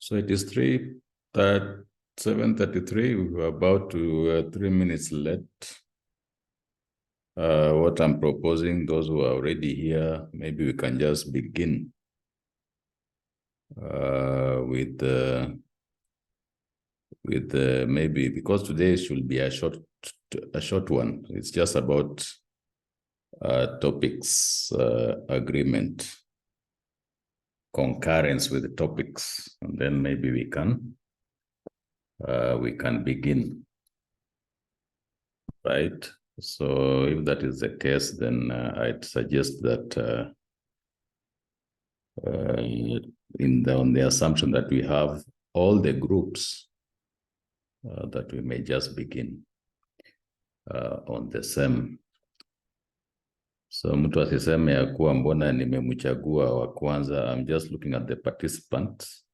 So it is 7:33. We were about to 3 minutes late. What I'm proposing, those who are already here, maybe we can just begin with maybe, because today should be a short one. It's just about topics, agreement, concurrence with the topics, and then maybe we can begin, right? So if that is the case, then I'd suggest that on the assumption that we have all the groups, that we may just begin on the same. So mtu asiseme ya kuwa mbona nimemchagua wa kwanza. I'm just looking at the participants.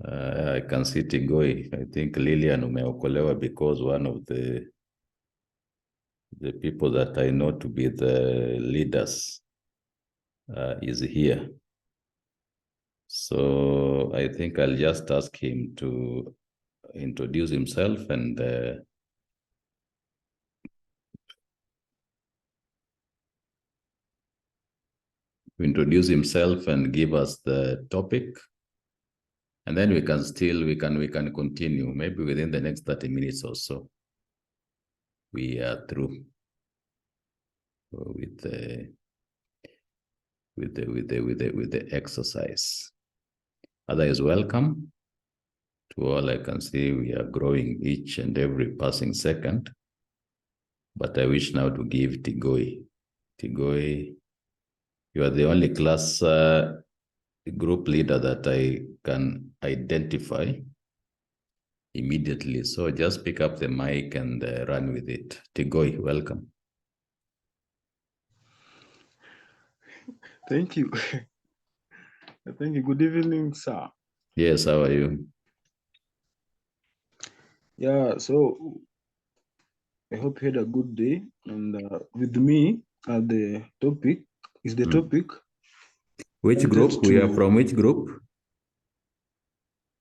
I can see Tigoi. I think Lilian umeokolewa because one of the people that I know to be the leaders is here. So I think I'll just ask him to introduce himself and give us the topic, and then we can continue. Maybe within the next 30 minutes or so, we are through with the exercise. Otherwise, welcome to all. I can see we are growing each and every passing second, but I wish now to give Tigoi. Tigoi, you are the only class group leader that I can identify immediately. So just pick up the mic and run with it. Tigoi, welcome. Thank you. Thank you. Good evening, sir. Yes, how are you? Yeah, so I hope you had a good day. And with me, the topic is the topic. Which group? We are from which group?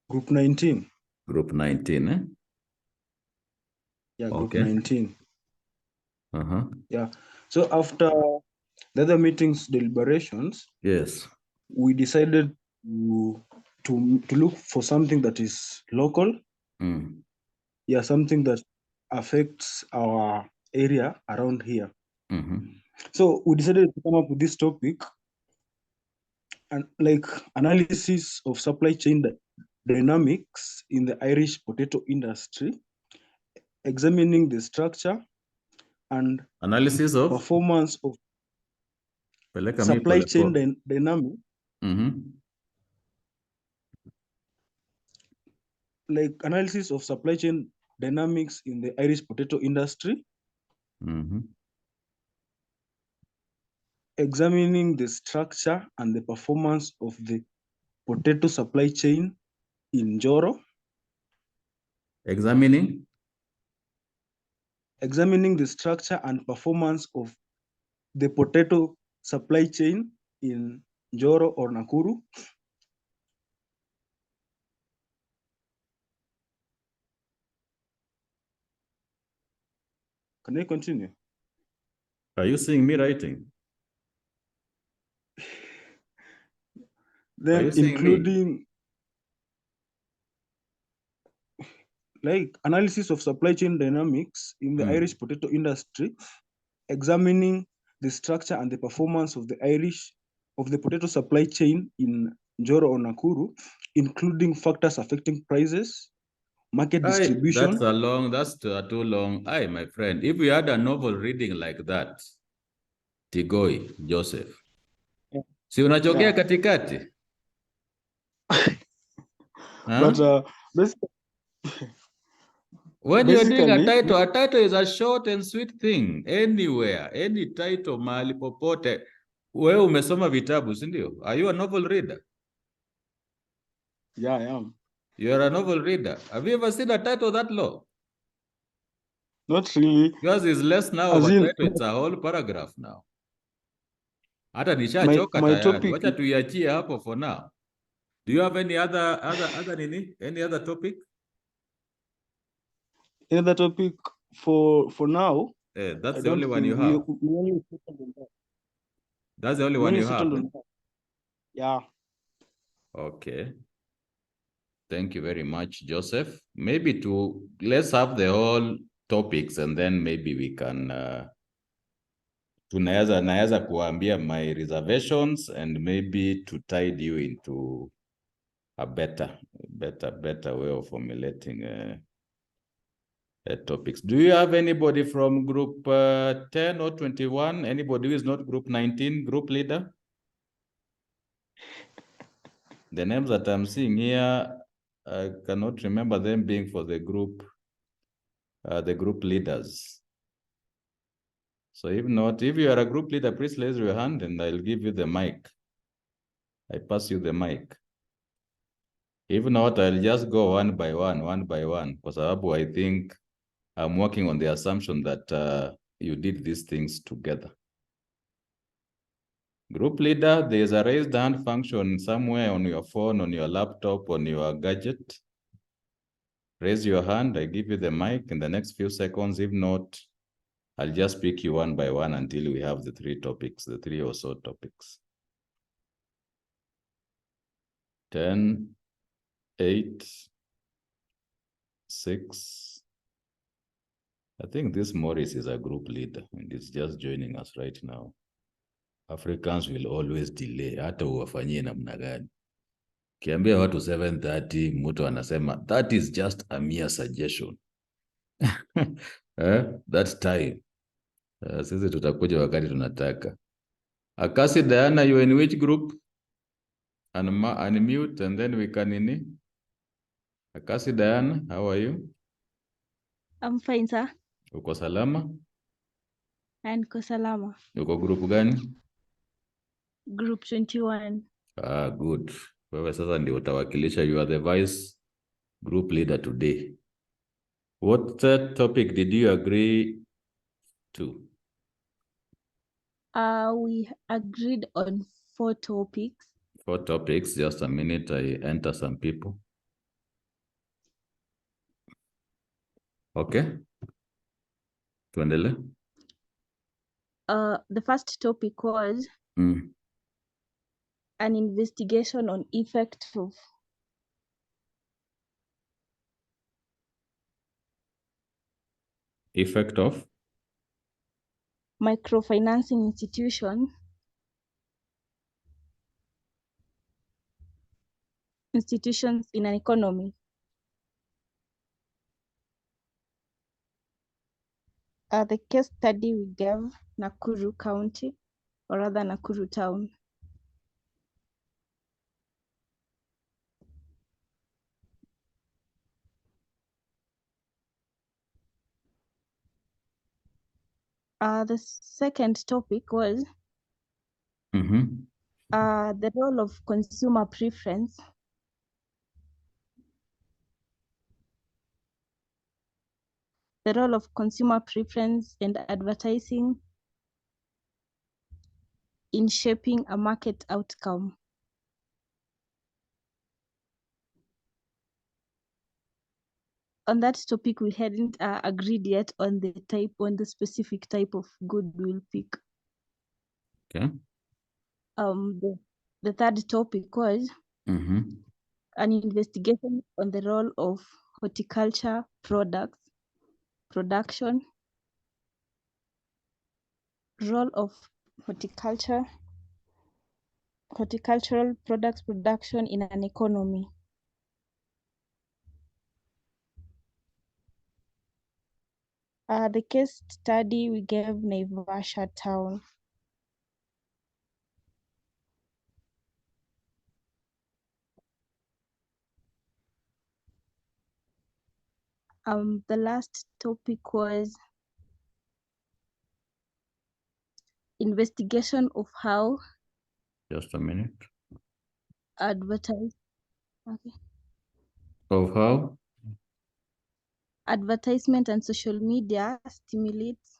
Group 19. Group 19, eh? Yeah, group 19. Uh-huh. Yeah. So after the other meetings, deliberations, yes, we decided to look for something that is local. Yeah, something that affects our area around here. So we decided to come up with this topic, and like analysis of supply chain dynamics in the Irish potato industry, examining the structure and analysis of performance of supply chain dynamics. Like analysis of supply chain dynamics in the Irish potato industry, examining the structure and the performance of the potato supply chain in Njoro. Examining the structure and performance of the potato supply chain in Njoro or Nakuru. Can I continue? Are you seeing me writing? Then including like analysis of supply chain dynamics in the Irish potato industry, examining the structure and the performance of the potato supply chain in Njoro or Nakuru, including factors affecting prices, market distribution. That's too long. Aye, my friend, if we had a novel reading like that, Tigoi, Joseph. Si unachokea katikati? But when you're doing a title is a short and sweet thing. Anywhere, any title, mahali popote. Wewe umesoma vitabu, si ndio? Are you a novel reader? Yeah, I am. You're a novel reader. Have you ever seen a title that long? Not really. Yours is less now of a title, it's a whole paragraph now. Hata nishachoka tayari. Wacha tuiachie hapo for now. Do you have any other any other topic? Another topic for now? That's I the only don't one think you have. we only settled on that. That's the only We one only you have. settled on that. Yeah. Okay. Thank you very much, Joseph. Maybe let's have the whole topics and then maybe we can naweza kuambia my reservations and maybe to tide you into a better way of formulating topics. Do you have anybody from group 10 or 21? Anybody who is not group 19, group leader? The names that I'm seeing here, I cannot remember them being for the group leaders. So if not, if you are a group leader, please raise your hand and I'll give you the mic. I pass you the mic. If not, I'll just go one by one, because I think I'm working on the assumption that you did these things together. Group leader, there's a raised hand function somewhere on your phone, on your laptop, on your gadget. Raise your hand, I give you the mic in the next few seconds. If not, I'll just pick you one by one until we have the three or so topics. 10, 8, 6. I think this Morris is a group leader and he's just joining us right now. Africans will always delay, hata uwafanyie namna gani. Kiambia watu 7:30, mtu anasema, that is just a mere suggestion. That time. Sisi tutakuja wakati tunataka. Akasi Diana, you in which group? Unmute and then we can ini. Akasi Diana, how are you? I'm fine, sir. Uko salama? Niko salama. Uko group gani? Group 21. Good. Wewe sasa ndio utawakilisha, you are the vice group leader today. What topic did you agree to? We agreed on 4 topics. 4 topics. Just a minute, I enter some people. Okay. Tuendele. The first topic was an investigation on effect of microfinancing institutions in an economy. The case study we gave Nakuru County, or rather Nakuru Town. The second topic was the role of consumer preference and advertising in shaping a market outcome. On that topic, we hadn't agreed yet on the specific type of good we'll pick. Okay. The third topic was an investigation on the role of horticulture production, role of horticultural products production in an economy. The case study we gave Naivasha Town. The last topic was investigation of how. Just a minute. Okay. Of how? Advertisement and social media stimulates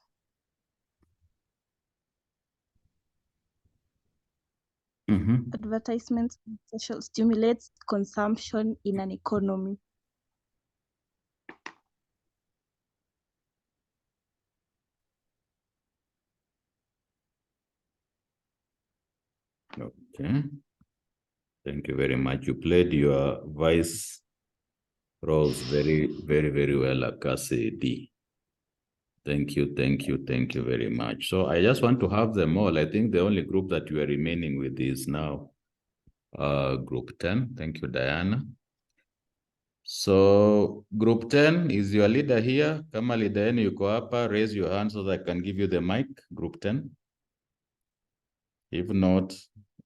Advertisements on social stimulates consumption in an economy. Okay. Thank you very much. You played your vice roles very, very, very well, Akase D. Thank you, thank you, thank you very much. So I just want to have them all. I think the only group that you are remaining with is now group 10. Thank you, Diana. So group 10 is your leader here. Kama leader yenu yuko hapa, raise your hand so that I can give you the mic, group 10. If not,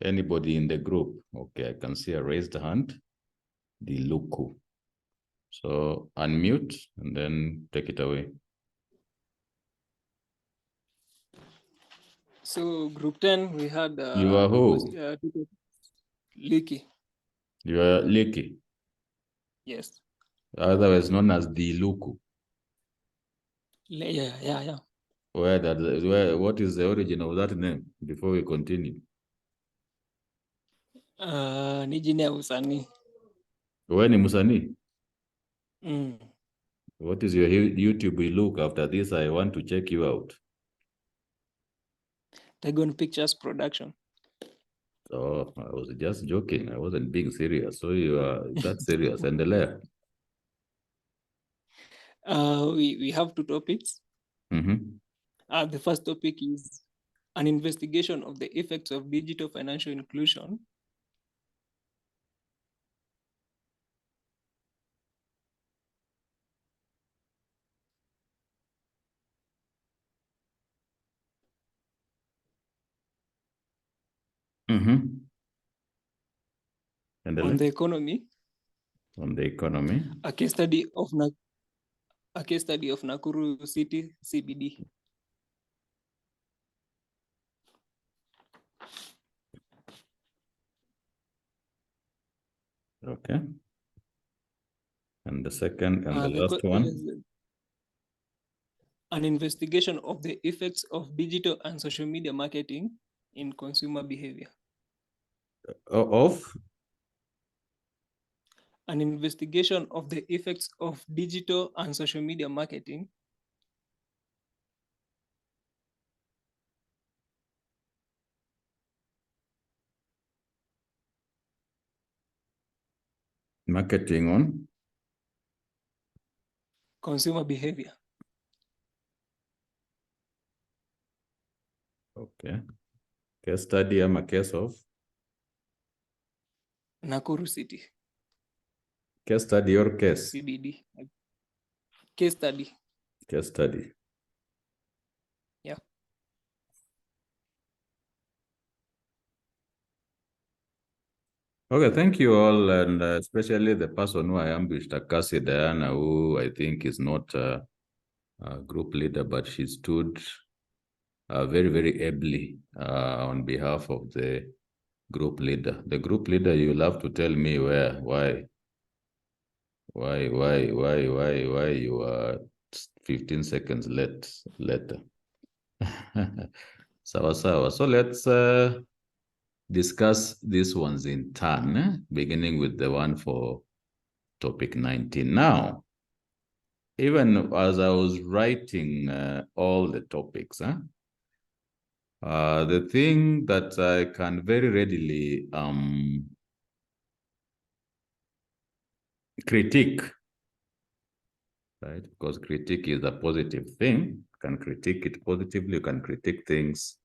anybody in the group. Okay, I can see a raised hand. The Luku. So unmute and then take it away. So group 10, we had You are who? Leaky. You are Leaky. Yes. Otherwise known as the Luku. Yeah. What is the origin of that name before we continue? Ni jina ya usanii. Wewe ni msanii? Mm. What is your YouTube look after this? I want to check you out. Tagon Pictures Production. Oh, I was just joking. I wasn't being serious. So you are that serious. Endelea. We have two topics. The first topic is an investigation of the effects of digital financial inclusion. On the economy. On the economy. A case study of Nakuru City CBD. Okay. And the second and the last one? An investigation of the effects of digital and social media marketing in consumer behavior. Of? An investigation of the effects of digital and social media marketing. Marketing on? Consumer behavior. Okay. Case study am a case of? Nakuru City. Case study or case? CBD. Case study. Case study. Yeah. Okay, thank you all, and especially the person who I ambushed, Akasi Diana, who I think is not a group leader, but she stood very, very ably on behalf of the group leader. The group leader, you'll have to tell me why you are 15 seconds later. Sawa. So let's discuss these ones in turn, beginning with the one for topic 19. Now, even as I was writing all the topics, the thing that I can very readily critique, right? Because critique is a positive thing. You can critique it positively, you can critique things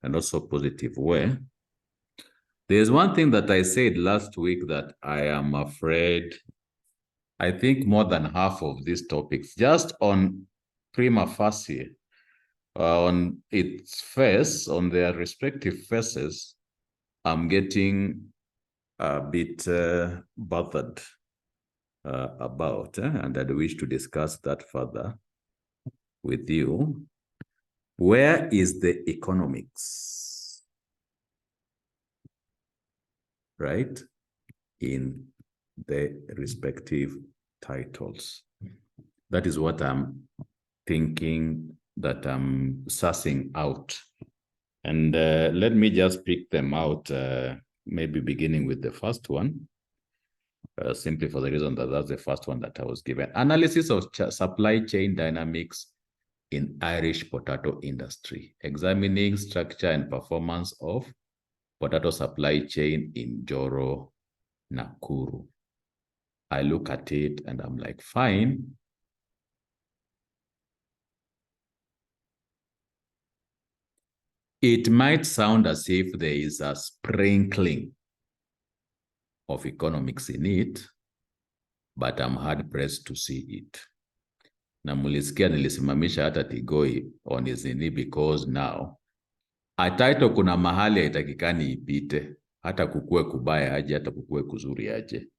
in also positive way. There's one thing that I said last week that I am afraid, I think more than half of these topics, just on prima facie, on its face, on their respective faces, I'm getting a bit bothered about, and I wish to discuss that further with you. Where is the economics, right, in the respective titles? That is what I'm thinking that I'm sussing out. And let me just pick them out maybe beginning with the first one, simply for the reason that that's the first one that I was given. Analysis of supply chain dynamics in Irish potato industry, examining structure and performance of potato supply chain in Joro, Nakuru. I look at it and I'm like, fine. It might sound as if there is a sprinkling of economics in it, but I'm hard-pressed to see it. Na mulisikia nilisimamisha hata Tigoi on his nini because now a title kuna mahali haitakikani ipite, hata kukue kubaya aje, hata kukue kuzuri aje.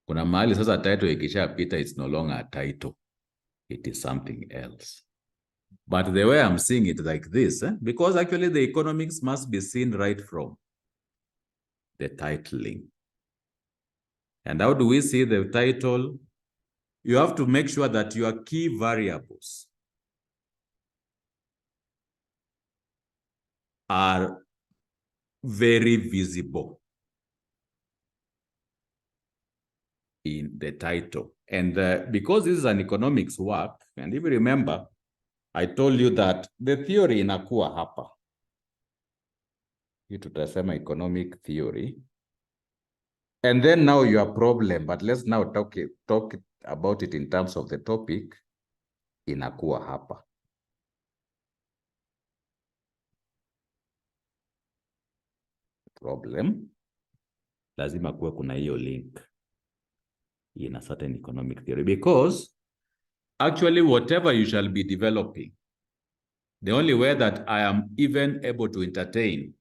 Kuna mahali sasa title ikishapita, it's no longer a title, it is something else. But the way I'm seeing it like this, because actually the economics must be seen right from the titling. And how do we see the title? You have to make sure that your key variables are very visible in the title. And because this is an economics work, and if you remember, I told you that the theory inakuwa hapa. You tutasema economic theory. And then now your problem, but let's now talk about it in terms of the topic, inakuwa hapa. Problem, lazima kuwe kuna hiyo link in a certain economic theory, because actually whatever you shall be developing, the only way that I am even able to entertain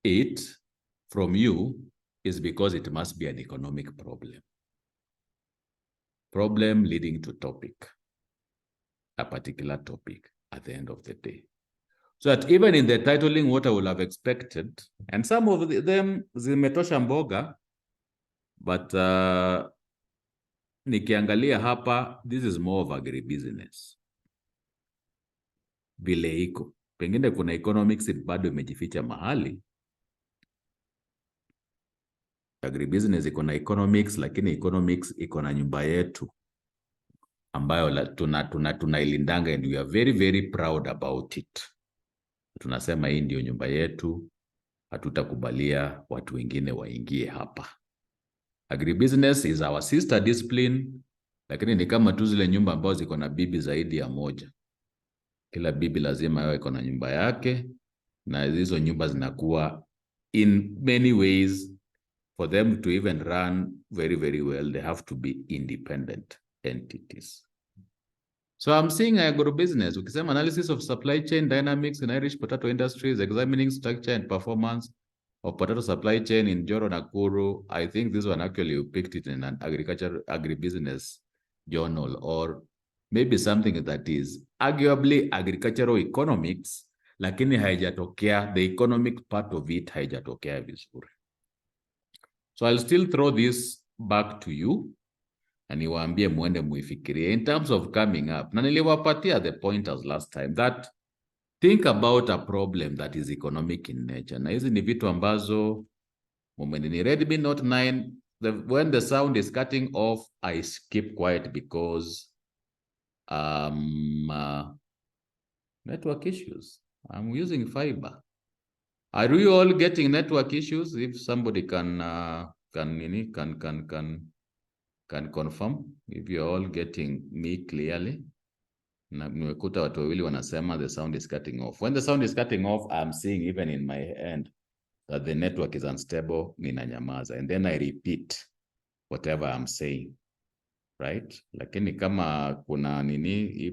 it from you is because it must be an economic problem. Problem leading to topic, a particular topic at the end of the day. So that even in the titling, what I would have expected, and some of them zimetosha mboga, but nikiangalia hapa, this is more of agribusiness. Vile iko. Pengine kuna economics bado imejificha mahali. Agribusiness iko na economics, lakini economics iko na nyumba yetu ambayo tunailindanga, and we are very, very proud about it. Tunasema hii ndio nyumba yetu, hatutakubalia watu wengine waingie hapa. Agribusiness is our sister discipline, lakini ni kama tu zile nyumba ambazo ziko na bibi zaidi ya moja. Kila bibi lazima yawe iko na nyumba yake, na hizo nyumba zinakuwa in many ways, for them to even run very, very well, they have to be independent entities. So I'm seeing agribusiness, ukisema analysis of supply chain dynamics in Irish potato industries, examining structure and performance of potato supply chain in Joro, Nakuru. I think this one actually you picked it in an agribusiness journal, or maybe something that is arguably agricultural economics, lakini haijatokea, the economic part of it haijatokea vizuri. So I'll still throw this back to you, and niwaambie muende muifikirie in terms of coming up. Na niliwapatia the pointers last time that think about a problem that is economic in nature. Na hizi ni vitu ambazo ni Redmi Note 9, when the sound is cutting off, I keep quiet because network issues. I'm using fiber. Are you all getting network issues? If somebody can confirm if you're all getting me clearly. Na nimekuta watu wawili wanasema the sound is cutting off. When the sound is cutting off, I'm seeing even in my end that the network is unstable, ninanyamaza, and then I repeat whatever I'm saying, right? Lakini kama kuna nini,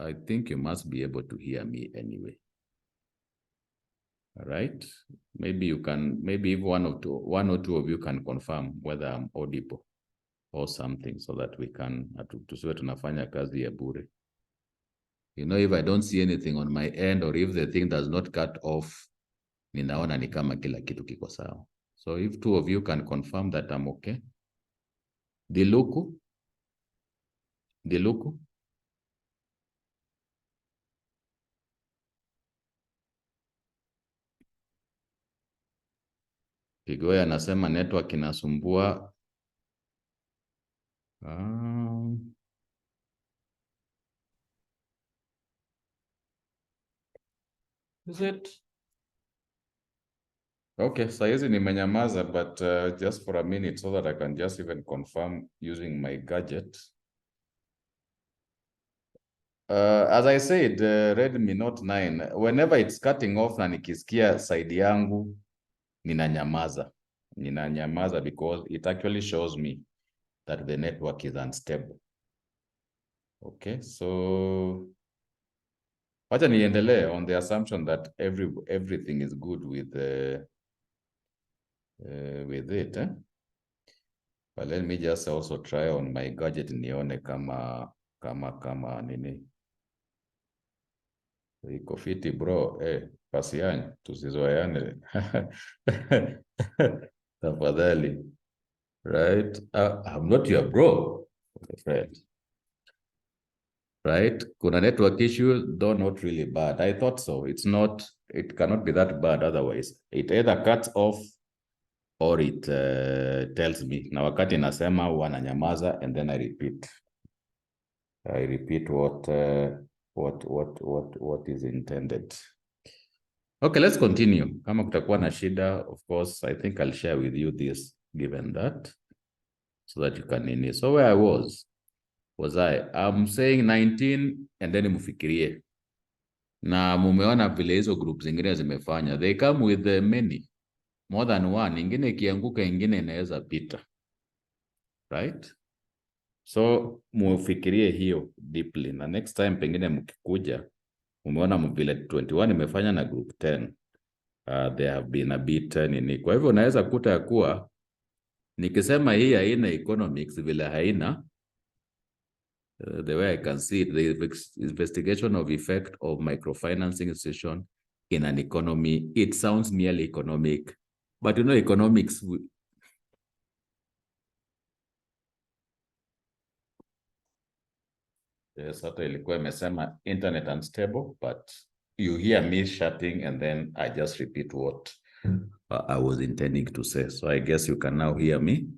I think you must be able to hear me anyway. All right? Maybe you can, maybe if one or two of you can confirm whether I'm audible or something, so that we can tusiwe tunafanya kazi ya bure. You know, if I don't see anything on my end, or if the thing does not cut off, ninaona ni kama kila kitu kiko sawa. So if two of you can confirm that I'm okay. Diluku? Kigoya anasema network inasumbua. Is it? Okay, saizi nimenyamaza, but just for a minute so that I can just even confirm using my gadget. As I said, Redmi Note 9, whenever it's cutting off na nikisikia side yangu, ninanyamaza. Ninanyamaza because it actually shows me that the network is unstable. Okay, so wacha niendelee on the assumption that everything is good with it. But let me just also try on my gadget nione kama nini. Iko fiti bro, pasiani, tusizoeane. Tafadhali. Right? I'm not your bro, friend. Right? Kuna network issue, though not really bad. I thought so. It cannot be that bad otherwise. It either cuts off or it tells me. Na wakati nasema wananyamaza and then I repeat. I repeat what is intended. Okay, let's continue. Kama kutakuwa na shida, of course, I think I'll share with you this, given that, so that you can. So where I was I'm saying 19 and then mufikirie. Na mumeona vile hizo groups zingine zimefanya. They come with many, more than one. Ingine ikianguka ingine inaweza pita. Right? So mufikirie hiyo deeply. Na next time pengine mkikuja, umeona vile 21 imefanya na group 10. They have been a bit nini. Kwa hivyo unaweza kuta ya kuwa nikisema hii haina economics vile haina, the way I can see it, the investigation of effect of microfinancing institution in an economy, it sounds merely economic, but you know economics. Yes, hata ilikuwa imesema internet unstable, but you hear me shouting and then I just repeat what I was intending to say. So I guess you can now hear me,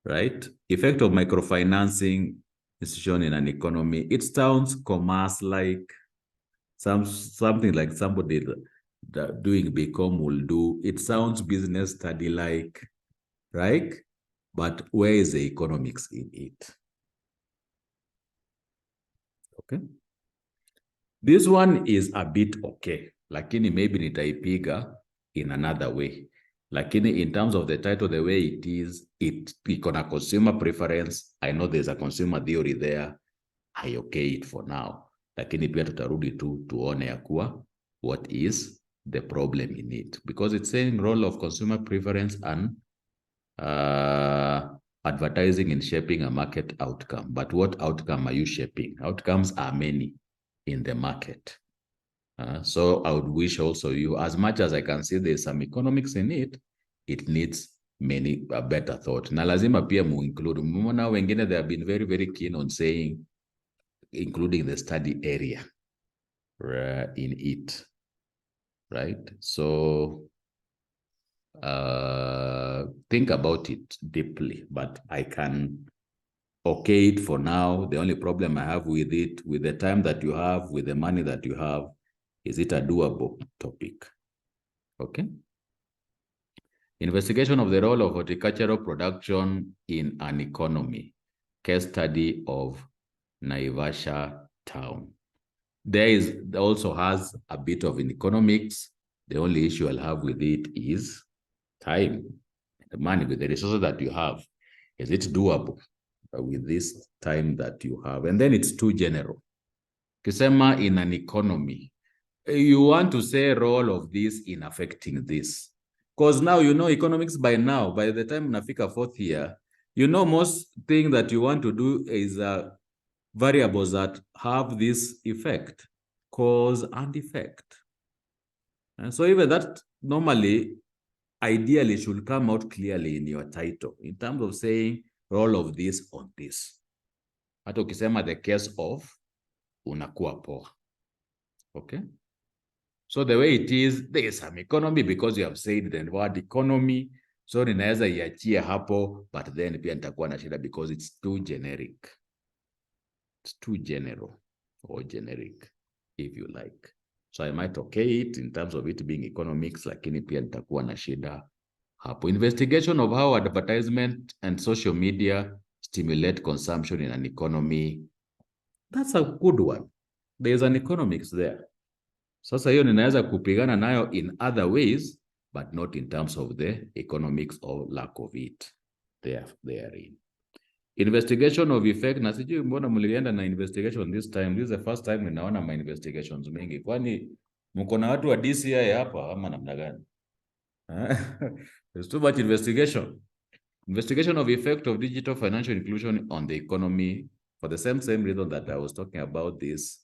right? Effect of microfinancing institution in an economy. It sounds commerce-like, something like somebody that doing BCom will do. It sounds business study-like, right? But where is the economics in it? Okay. This one is a bit okay. Lakini maybe nitaipiga in another way. Lakini in terms of the title, the way it is, iko na consumer preference. I know there's a consumer theory there. I okay it for now. Lakini pia tutarudi tuone ya kuwa what is the problem in it. Because it's saying role of consumer preference and advertising in shaping a market outcome. But what outcome are you shaping? Outcomes are many in the market. So I would wish also you, as much as I can see there's some economics in it, it needs a better thought. Na lazima pia include. Mwana wengine, they have been very, very keen on saying, including the study area in it, right? So think about it deeply, but I can okay it for now. The only problem I have with it, with the time that you have, with the money that you have, is it a doable topic? Okay. Investigation of the role of horticultural production in an economy. Case study of Naivasha town. There also has a bit of in economics. The only issue I'll have with it is time, the money, with the resources that you have. Is it doable with this time that you have? And then it's too general. Kisema in an economy, you want to say role of this in affecting this. Because now, you know, economics by now, by the time nafika 4th year, you know, most thing that you want to do is variables that have this effect, cause and effect. And so even that normally, ideally should come out clearly in your title in terms of saying role of this on this. Hata ukisema the case of, unakuwa poa. Okay? So the way it is, there is some economy because you have said the word economy. So ninaweza iachia hapo, but then pia nitakuwa na shida because it's too generic. It's too general or generic, if you like. So I might okay it in terms of it being economics, lakini pia nitakuwa na shida hapo. Investigation of how advertisement and social media stimulate consumption in an economy. That's a good one. There's an economics there. Sasa hiyo ninaweza kupigana nayo in other ways, but not in terms of the economics or lack of it therein. Investigation of effect, na sijui mbona mlienda na investigation this time. This is the first time ninaona my investigations mingi. Kwani mko na watu wa DCI hapa ama namna gani? There's too much investigation. Investigation of effect of digital financial inclusion on the economy, for the same reason that I was talking about this.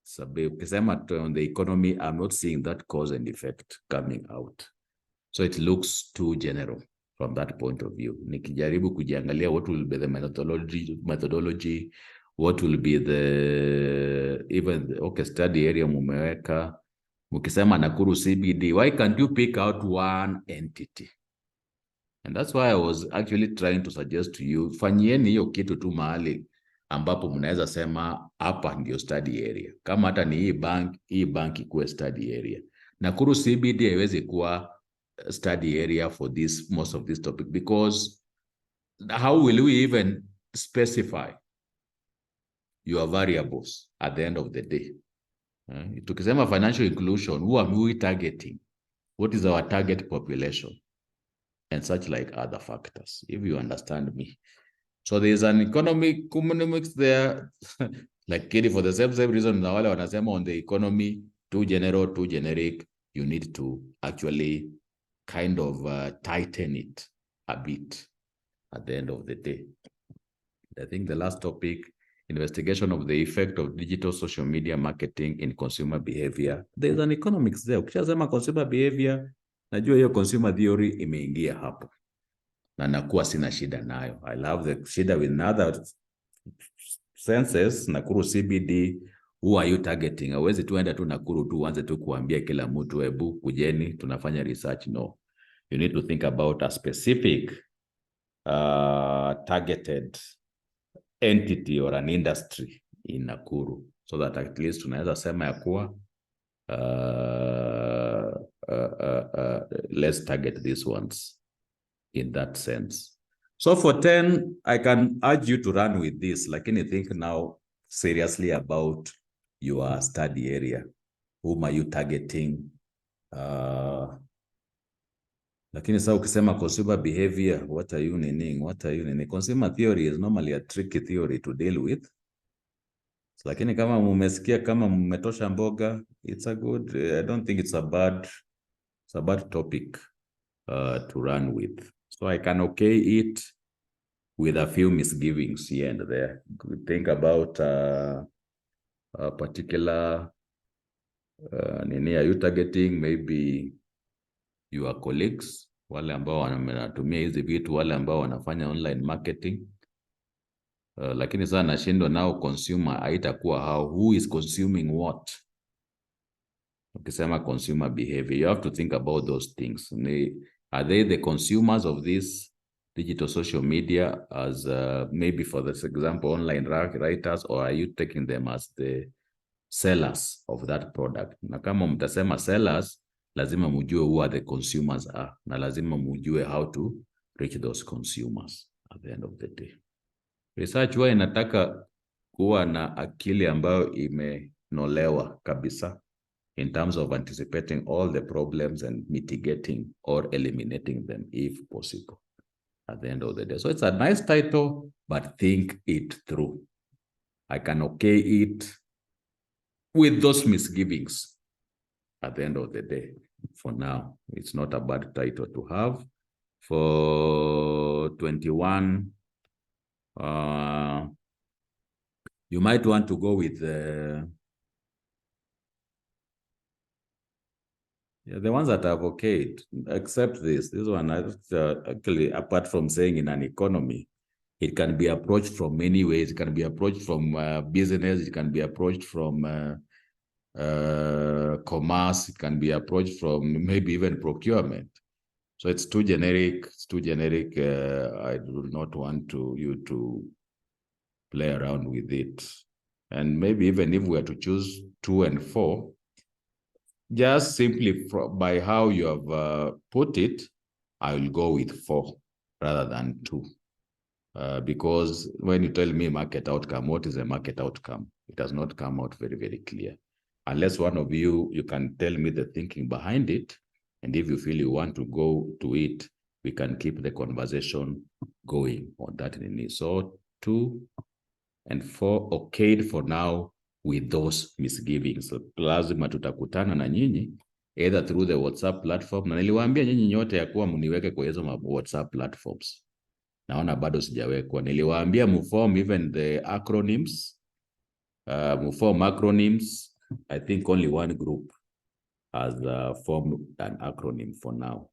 So on the economy, I'm not seeing that cause and effect coming out. So it looks too general from that point of view. Nikijaribu kujiangalia what will be the methodology, what will be the study area mumeweka. Mukisema Nakuru CBD, why can't you pick out one entity? And that's why I was actually trying to suggest to you, fanyieni hiyo kitu tu mahali ambapo mnaweza sema hapa ndio study area. Kama hata ni hii bank ikuwe study area. Nakuru CBD haiwezi kuwa study area for most of this topic, because how will we even specify your variables at the end of the day? Tukisema financial inclusion, who are we targeting? What is our target population? And such like other factors, if you understand me. So there's an economics there, like for the same reason na wale wanasema on the economy, too general, too generic, you need to actually kind of tighten it a bit at the end of the day. I think the last topic, investigation of the effect of digital social media marketing in consumer behavior. There's an economics there. Ukishasema consumer behavior, najua hiyo consumer theory imeingia hapo. Na nakuwa sina shida nayo. I love the shida with other senses. Nakuru CBD, who are you targeting? Hawezi tuenda tu Nakuru tu uanze tu kuambia kila mtu hebu kujeni tunafanya research. No. You need to think about a specific targeted entity or an industry in Nakuru, so that at least tunaweza sema ya kuwa let's target these ones in that sense. So for 10, I can urge you to run with this, lakini think now seriously about your study area. Whom are you targeting? Lakini sasa ukisema consumer behavior, what are you meaning? Consumer theory is normally a tricky theory to deal with. Lakini kama mumesikia, kama mmetosha mboga, it's a good, I don't think it's a bad topic to run with. So I can okay it with a few misgivings here and there. Think about a particular nini are you targeting? Maybe your colleagues, wale ambao wanatumia hizi vitu, wale ambao wanafanya online marketing. Lakini sana nashindwa nao consumer haitakuwa who is consuming what. Ukisema consumer behavior, you have to think about those things. Are they the consumers of this digital social media as maybe for this example online writers, or are you taking them as the sellers of that product? Na kama mtasema sellers, lazima mujue who are the consumers are, na lazima mujue how to reach those consumers at the end of the day. Research huwa inataka kuwa na akili ambayo imenolewa kabisa in terms of anticipating all the problems and mitigating or eliminating them if possible at the end of the day. So it's a nice title, but think it through. I can okay it with those misgivings at the end of the day. For now, it's not a bad title to have. For 21, you might want to go with the ones that I've okayed, except this one. Actually, apart from saying in an economy, it can be approached from many ways. It can be approached from business. It can be approached from commerce. It can be approached from maybe even procurement. So it's too generic. It's too generic. I do not want you to play around with it. And maybe even if we were to choose 2 and 4, just simply by how you have put it, I will go with 4 rather than 2. Because when you tell me market outcome, what is a market outcome? It does not come out very, very clear. Unless one of you can tell me the thinking behind it. And if you feel you want to go to it, we can keep the conversation going on that. So 2 and 4 okayed for now with those misgivings. So lazima tutakutana na nyinyi either through the WhatsApp platform. Na niliwaambia nyinyi nyote ya kuwa mniweke kwa hizo WhatsApp platforms. Naona bado sijawekwa. Niliwaambia mform even the acronyms. Mform acronyms. I think only one group has formed an acronym for now.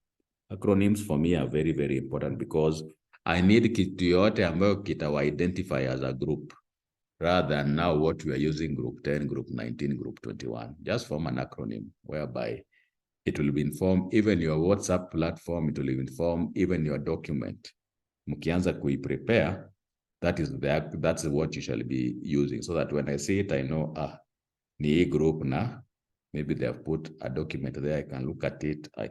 Acronyms for me are very, very important because I need kitu yote ambayo kita identify as a group rather than now what we are using group 10, group 19, group 21. Just form an acronym whereby it will be informed even your WhatsApp platform, it will inform even your document. Mkianza prepare, that's what you shall be using so that when I see it, I know, ni group na, maybe they have put a document there, I can look at it, I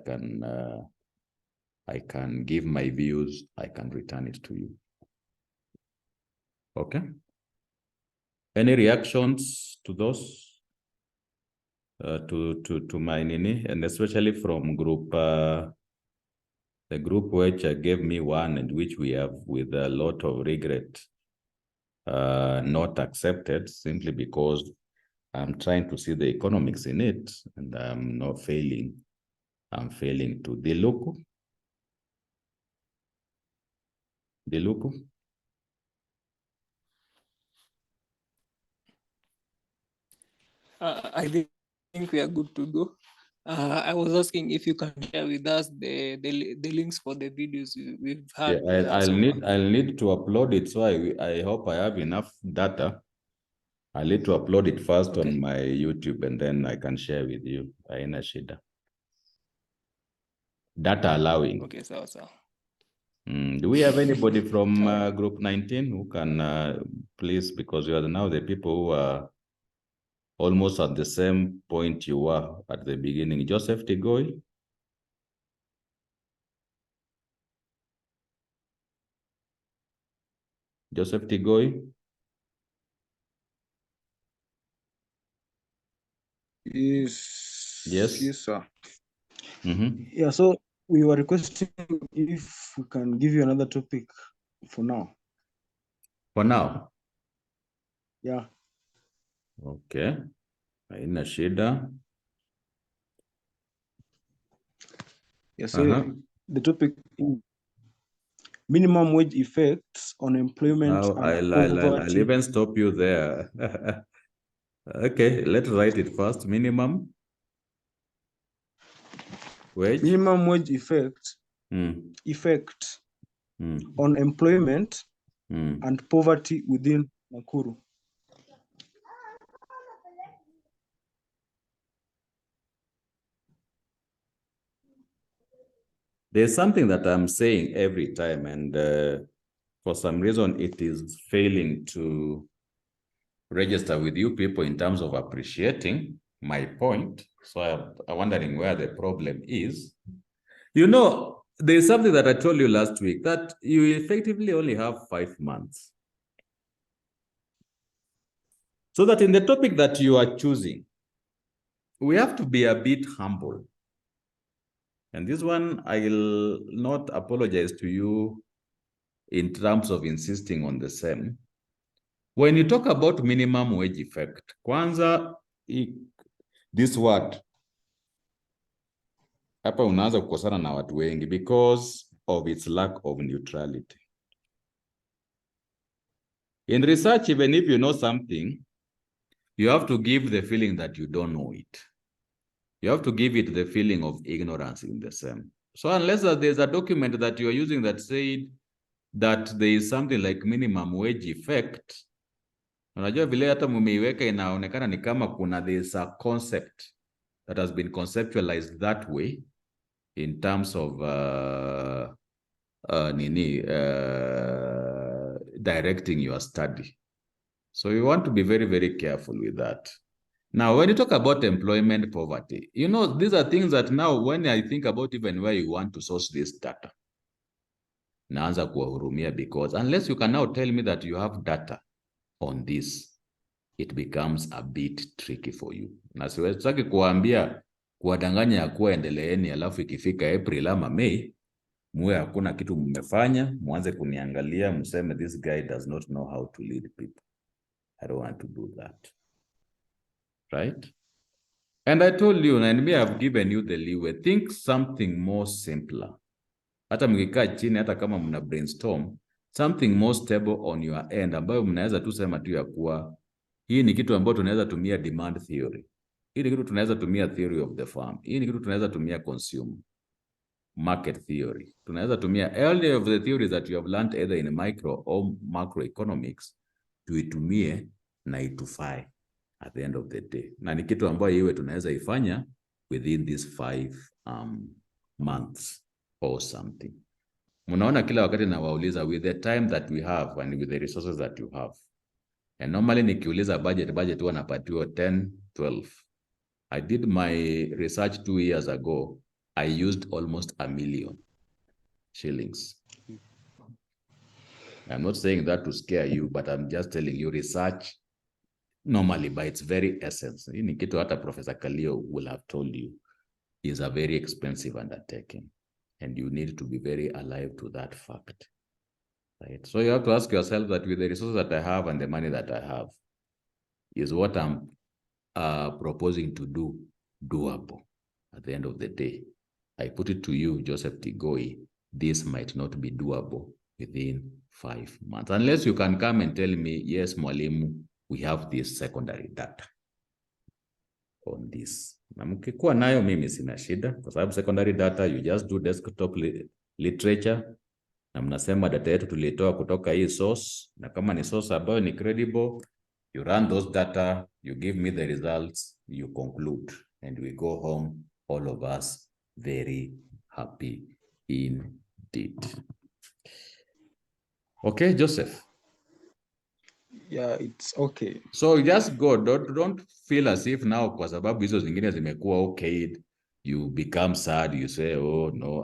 can give my views, I can return it to you. Okay. Any reactions to those? To my nini, and especially from group, the group which gave me 1 and which we have with a lot of regret not accepted simply because I'm trying to see the economics in it and I'm not failing. I'm failing to Diluku. I think we are good to go. I was asking if you can share with us the links for the videos we've had. Yeah, I'll need to upload it, so I hope I have enough data. I'll need to upload it first on my YouTube and then I can share with you. Haina shida. Data allowing. Okay, so. Do we have anybody from group 19 who can please, because you are now the people who are almost at the same point you were at the beginning. Joseph Tigoi. Joseph Tigoi. Yes. Yes. Yes, sir. Mm-hmm. Yeah, so we were requesting if we can give you another topic for now. For now? Yeah. Okay. Haina shida. Yeah, so the topic is minimum wage effects on employment and poverty. I'll even stop you there. Okay, let's write it first. Minimum wage. Minimum wage effect on employment and poverty within Nakuru. There's something that I'm saying every time, and for some reason it is failing to register with you people in terms of appreciating my point. So I'm wondering where the problem is. You know, there's something that I told you last week, that you effectively only have 5 months. So that in the topic that you are choosing, we have to be a bit humble. And this one, I'll not apologize to you in terms of insisting on the same. When you talk about minimum wage effect, kwanza, this word, hapa unaanza kukosana na watu wengi because of its lack of neutrality. In research, even if you know something, you have to give the feeling that you don't know it. You have to give it the feeling of ignorance in the same. So unless there's a document that you're using that said that there is something like minimum wage effect, unajua vile hata mumeiweka inaonekana ni kama kuna there's a concept that has been conceptualized that way, in terms of directing your study. So you want to be very, very careful with that. Now, when you talk about employment poverty, you know, these are things that now when I think about even where you want to source this data, naanza kuwahurumia, because unless you can now tell me that you have data on this, it becomes a bit tricky for you. Na siwezi kuambia kuwadanganya ya kuwa endeleeni, alafu ikifika April ama May, muwe hakuna kitu mmefanya, mwanze kuniangalia, mseme this guy does not know how to lead people. I don't want to do that. Right? And I told you, and me, I've given you the leeway. Think something more simpler. Hata mkikaa chini, hata kama mna brainstorm, something more stable on your end, ambayo mnaweza tu sema tu ya kuwa, hii ni kitu ambayo tunaweza tumia demand theory. Hii ni kitu tunaweza tumia theory of the farm. Hii ni kitu tunaweza tumia consumer market theory. Tunaweza tumia any of the theories that you have learned either in micro or macroeconomics, tuitumie na itufai at the end of the day. Na ni kitu ambayo iwe tunaweza ifanya within these 5 months or something. Mnaona kila wakati na wauliza, with the time that we have and with the resources that you have. And normally nikiuliza budget huwa napatiwa 10, 12. I did my research 2 years ago. I used almost 1 million shillings. I'm not saying that to scare you, but I'm just telling you research normally by its very essence. Ni kitu hata Professor Kalio will have told you is a very expensive undertaking. And you need to be very alive to that fact. Right? So you have to ask yourself that with the resources that I have and the money that I have, is what I'm proposing to do doable at the end of the day? I put it to you, Joseph Tigoi, this might not be doable within 5 months. Unless you can come and tell me, yes, Mwalimu, we have this secondary data on this. Na mkikuwa nayo mimi sina shida, kwa sababu secondary data, you just do desktop literature, na mnasema data yetu tulitoa kutoka hii source, na kama ni source ambayo ni credible, you run those data, you give me the results, you conclude, and we go home, all of us, very happy indeed. Okay, Joseph? Yeah, it's okay. So just go, don't feel as if now kwa sababu hizo zingine zimekuwa okayed, you become sad, you say, oh no,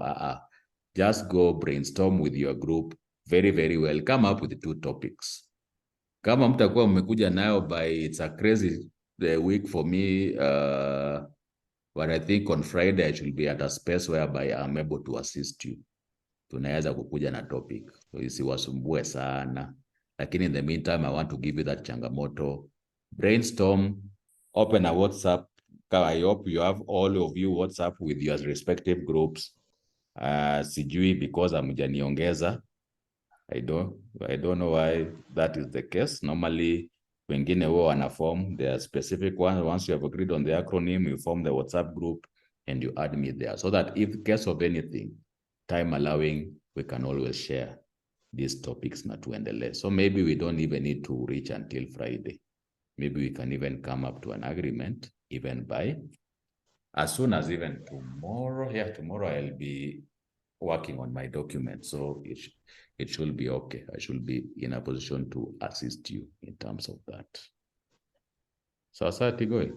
just go brainstorm with your group very, very well. Come up with 2 topics. Kama mtakuwa mmekuja nayo by, it's a crazy week for me, but I think on Friday I should be at a space whereby I'm able to assist you. Tunaweza kukuja na topic, so isiwasumbue sana. Lakini in the meantime, I want to give you that changamoto. Brainstorm, open a WhatsApp. I hope you have all of you WhatsApp with your respective groups. Sijui because hamjaniongeza. I don't know why that is the case. Normally, wengine huwa wana form their specific one. Once you have agreed on the acronym, you form the WhatsApp group and you add me there. So that if case of anything, time allowing, we can always share these topics na tuendelee. So maybe we don't even need to reach until Friday. Maybe we can even come up to an agreement even by as soon as even tomorrow. Yeah, tomorrow I'll be working on my document, so it should be okay. I should be in a position to assist you in terms of that. So Tigoi?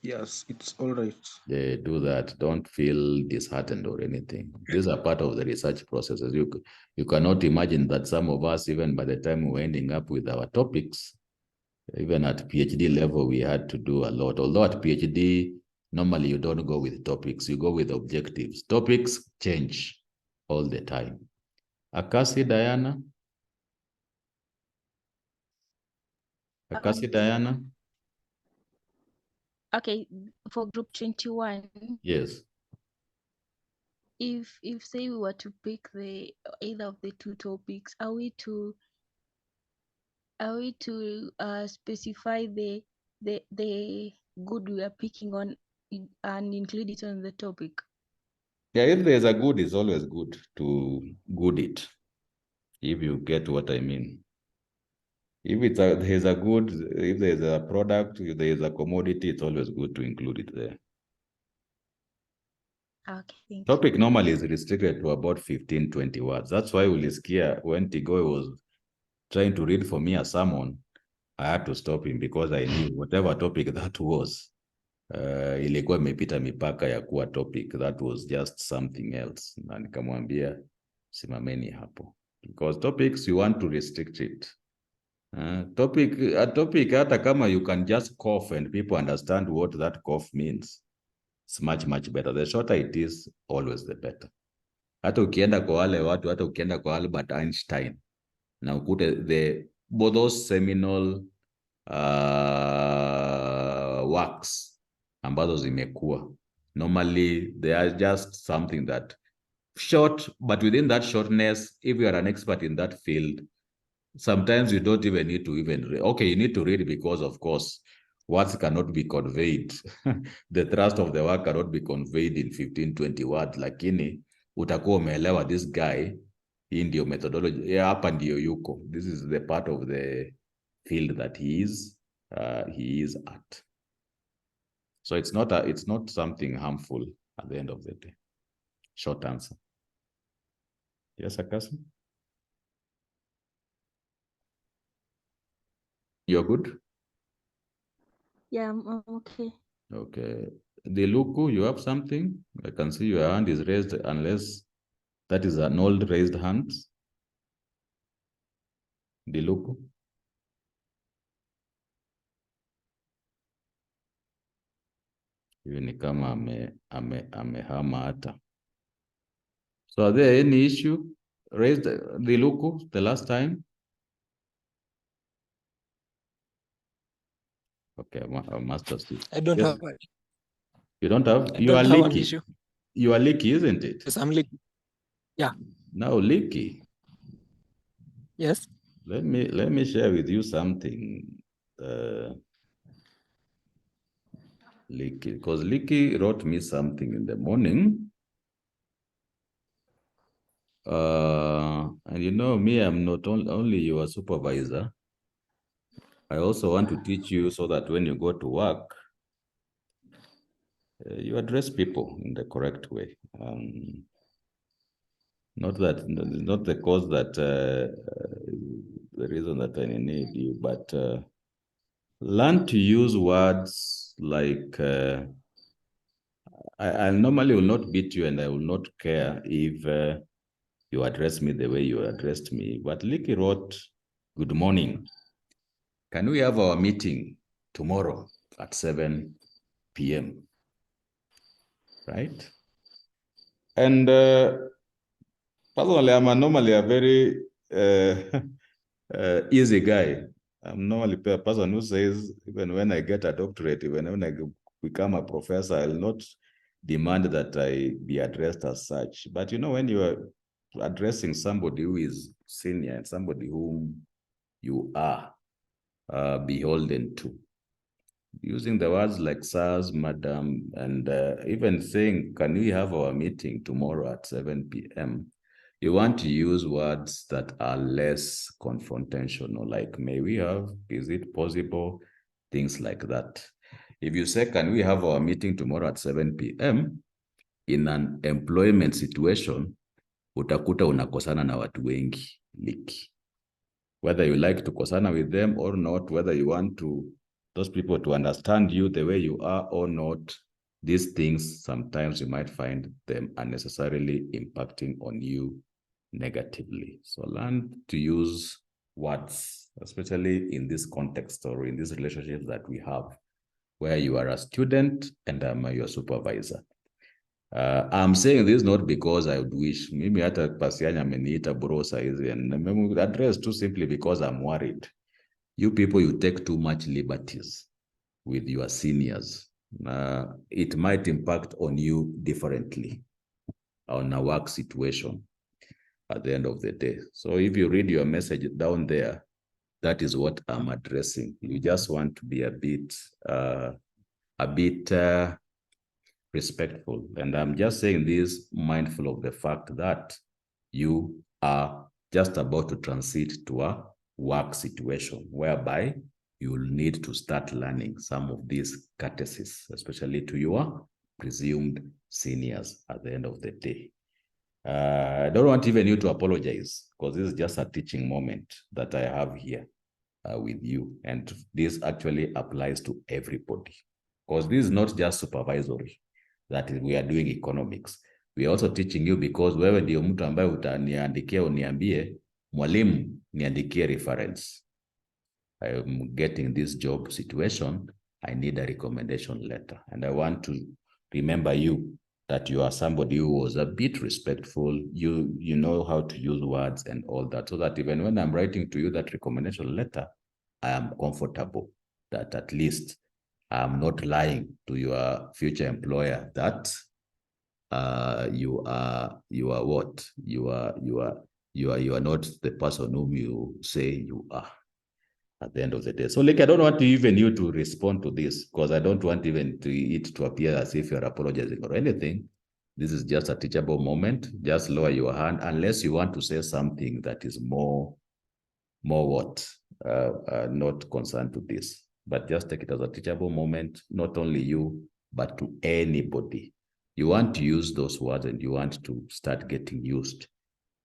Yes, it's all right. They do that. Don't feel disheartened or anything. These are part of the research processes. You cannot imagine that some of us, even by the time we're ending up with our topics, even at PhD level, we had to do a lot. Although at PhD, normally you don't go with topics, you go with objectives. Topics change all the time. Akasi Diana? Akasi Diana? Okay, for group 21. Yes. If say we were to pick either of the 2 topics, are we to specify the good we are picking on and include it on the topic? Yeah, if there's a good, it's always good to good it, if you get what I mean. If there's a good, if there's a product, if there's a commodity, it's always good to include it there. Okay. Topic normally is restricted to about 15, 20 words. That's why ulisikia when Tigoy was trying to read for me a sermon, I had to stop him because I knew whatever topic that was, ilikuwa imepita mipaka ya kuwa topic. That was just something else. Na nikamwambia simameni hapo. Because topics you want to restrict it. A topic hata kama you can just cough and people understand what that cough means. It's much, much better. The shorter it is, always the better. Hata ukienda kwa wale watu, hata ukienda kwa Albert Einstein, na ukute both those seminal works ambazo zimekuwa, normally they are just something that short, but within that shortness, if you are an expert in that field, sometimes you don't even need to okay, you need to read because, of course, words cannot be conveyed. The thrust of the work cannot be conveyed in 15, 20 words, lakini utakuwa umeelewa this guy, hii ndio methodology, hapa ndio yuko. This is the part of the field that he is at. So it's not something harmful at the end of the day. Short answer. Yes, Akasi? You're good? Yeah, I'm okay. Okay. Diluku, you have something? I can see your hand is raised unless that is an old raised hand. Diluku? Hivi ni kama amehama hata. So are there any issue raised Diluku the last time? Okay, master Steve. I don't have one. You don't have? I don't have an issue. You are leaky, isn't it? Yes, I'm leaky. Yeah. Now leaky. Yes. Let me share with you something. Leaky, because Leaky wrote me something in the morning. And you know me, I'm not only your supervisor. I also want to teach you so that when you go to work, you address people in the correct way. Not the cause that the reason that I need you, but learn to use words like I normally will not beat you and I will not care if you address me the way you addressed me. But Licky wrote, "Good morning. Can we have our meeting tomorrow at 7 p.m.? Right? And personally, I'm normally a very easy guy. I'm normally a person who says, even when I get a doctorate, even when I become a professor, I'll not demand that I be addressed as such. But you know, when you are addressing somebody who is senior and somebody whom you are beholden to, using the words like sirs, madam, and even saying, can we have our meeting tomorrow at 7 p.m.? You want to use words that are less confrontational, like, may we have, is it possible? Things like that. If you say, can we have our meeting tomorrow at 7 p.m. in an employment situation, utakuta unakosana na watu wengi, Liki. Whether you like to kosana with them or not, whether you want those people to understand you the way you are or not, these things, sometimes you might find them unnecessarily impacting on you negatively. So learn to use words, especially in this context or in these relationships that we have, where you are a student and I'm your supervisor. I'm saying this not because I would wish, maybe hata pasianya ameniita bro saizi, and I'm address too simply because I'm worried. You people, you take too much liberties with your seniors. It might impact on you differently on a work situation at the end of the day. So if you read your message down there, that is what I'm addressing. You just want to be a bit respectful. And I'm just saying this mindful of the fact that you are just about to transit to a work situation whereby you will need to start learning some of these courtesies, especially to your presumed seniors at the end of the day. I don't want even you to apologize, because this is just a teaching moment that I have here with you. And this actually applies to everybody, because this is not just supervisory, that is, we are doing economics. We are also teaching you, because wewe ndio mtu ambaye utaniandikia uniambie, mwalimu niandikie reference. I'm getting this job situation, I need a recommendation letter. And I want to remember you that you are somebody who was a bit respectful, you know how to use words and all that, so that even when I'm writing to you that recommendation letter, I am comfortable that at least I'm not lying to your future employer that you are what? You are not the person whom you say you are at the end of the day. So like, I don't want even you to respond to this, because I don't want even it to appear as if you're apologizing or anything. This is just a teachable moment. Just lower your hand, unless you want to say something that is more what? Not concerned to this. But just take it as a teachable moment, not only you, but to anybody. You want to use those words and you want to start getting used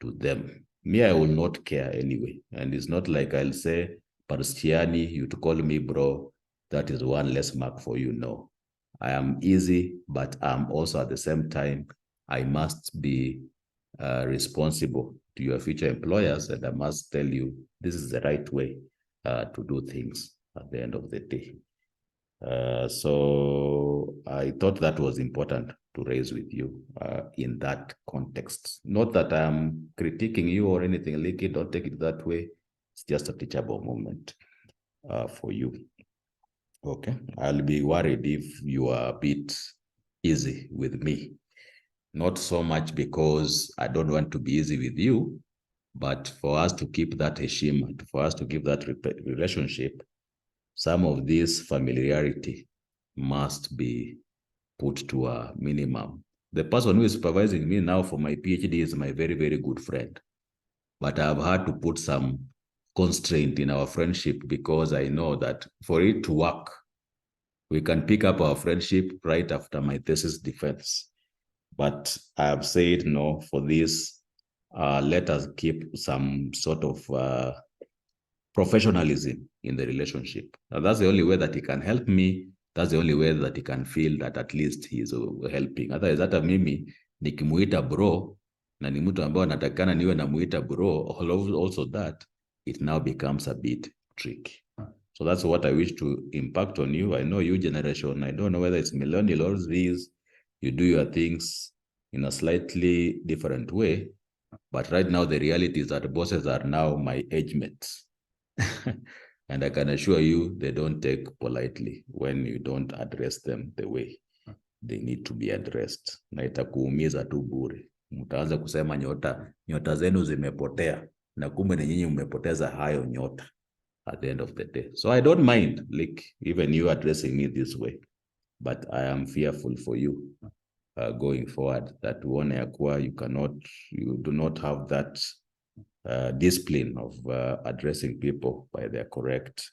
to them. Me, I will not care anyway. And it's not like I'll say, Parstiani, you to call me bro, that is one less mark for you. No, I am easy, but I'm also at the same time, I must be responsible to your future employers, and I must tell you this is the right way to do things at the end of the day. So I thought that was important to raise with you in that context. Not that I'm critiquing you or anything like it, don't take it that way. It's just a teachable moment for you. Okay, I'll be worried if you are a bit easy with me. Not so much because I don't want to be easy with you, but for us to keep that heshima, for us to keep that relationship, some of this familiarity must be put to a minimum. The person who is supervising me now for my PhD is my very, very good friend. But I've had to put some constraint in our friendship, because I know that for it to work, we can pick up our friendship right after my thesis defense. But I have said, no, for this, let us keep some sort of professionalism in the relationship. Now, that's the only way that he can help me. That's the only way that he can feel that at least he's helping. Otherwise, hata mimi nikimuita bro, na ni mtu ambao natakana niwe namuita bro, also that, it now becomes a bit tricky. So that's what I wish to impact on you. I know you generation, I don't know whether it's millennial or these, you do your things in a slightly different way. But right now, the reality is that bosses are now my age mates. And I can assure you, they don't take politely when you don't address them the way they need to be addressed. Na itakuumiza tu bure. Mtaanza kusema nyota zenu zimepotea, na kumbe ni nyinyi mmepoteza hayo nyota at the end of the day. So I don't mind, like, even you addressing me this way, but I am fearful for you going forward, that one you do not have that discipline of addressing people by their correct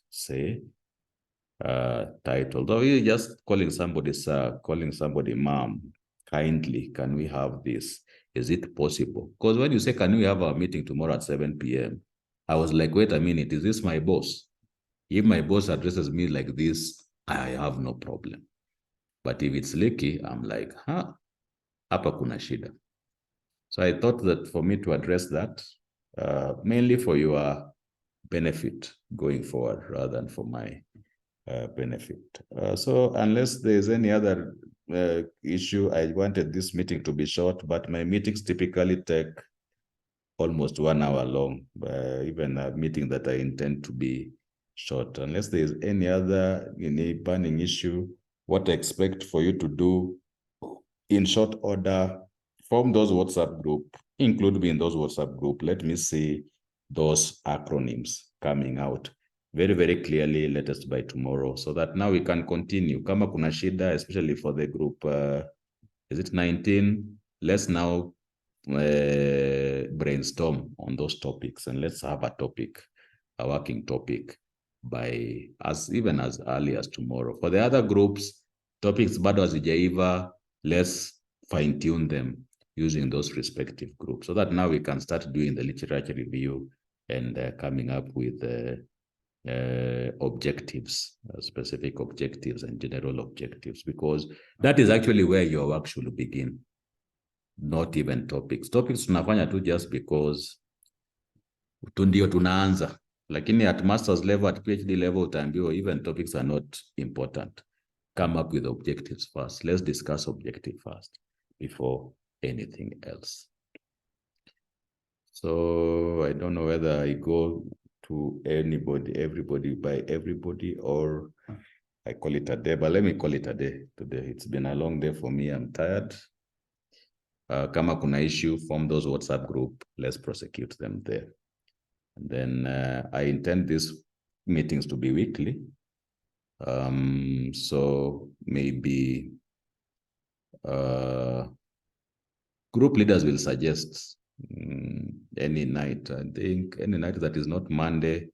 title. Though you're just calling somebody sir, calling somebody mom, kindly, can we have this? Is it possible? Because when you say, can we have our meeting tomorrow at 7 p.m., I was like, wait a minute, is this my boss? If my boss addresses me like this, I have no problem. But if it's leaky, I'm like, hapa kuna shida. So I thought that for me to address that, mainly for your benefit going forward rather than for my benefit. So unless there's any other issue, I wanted this meeting to be short, but my meetings typically take almost 1 hour long, even a meeting that I intend to be short. Unless there's any burning issue, what I expect for you to do in short order, form those WhatsApp group, include me in those WhatsApp group. Let me see those acronyms coming out very, very clearly latest by tomorrow, so that now we can continue. Kama kuna shida, especially for the group, is it 19? Let's now brainstorm on those topics, and let's have a working topic by even as early as tomorrow. For the other groups, topics bado hazijaiva, let's fine-tune them using those respective groups, so that now we can start doing the literature review and coming up with objectives, specific objectives and general objectives, because that is actually where your work should begin, not even topics. Topics tunafanya tu just because ndio tunaanza, lakini at master's level, at PhD level utaambiwa even topics are not important. Come up with objectives first. Let's discuss objective first before anything else. So I don't know whether I go to everybody by everybody, or I call it a day, but let me call it a day today. It's been a long day for me. I'm tired. Kama kuna issue, form those WhatsApp group. Let's prosecute them there. And then I intend these meetings to be weekly. So maybe group leaders will suggest any night. I think any night that is not Monday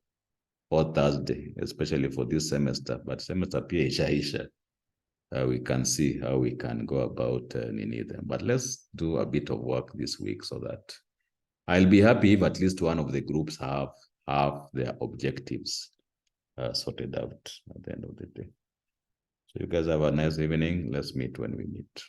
or Thursday, especially for this semester. But semester pia ishaisha. We can see how we can go about needing them. But let's do a bit of work this week so that I'll be happy if at least one of the groups have their objectives sorted out at the end of the day. So you guys have a nice evening. Let's meet when we meet.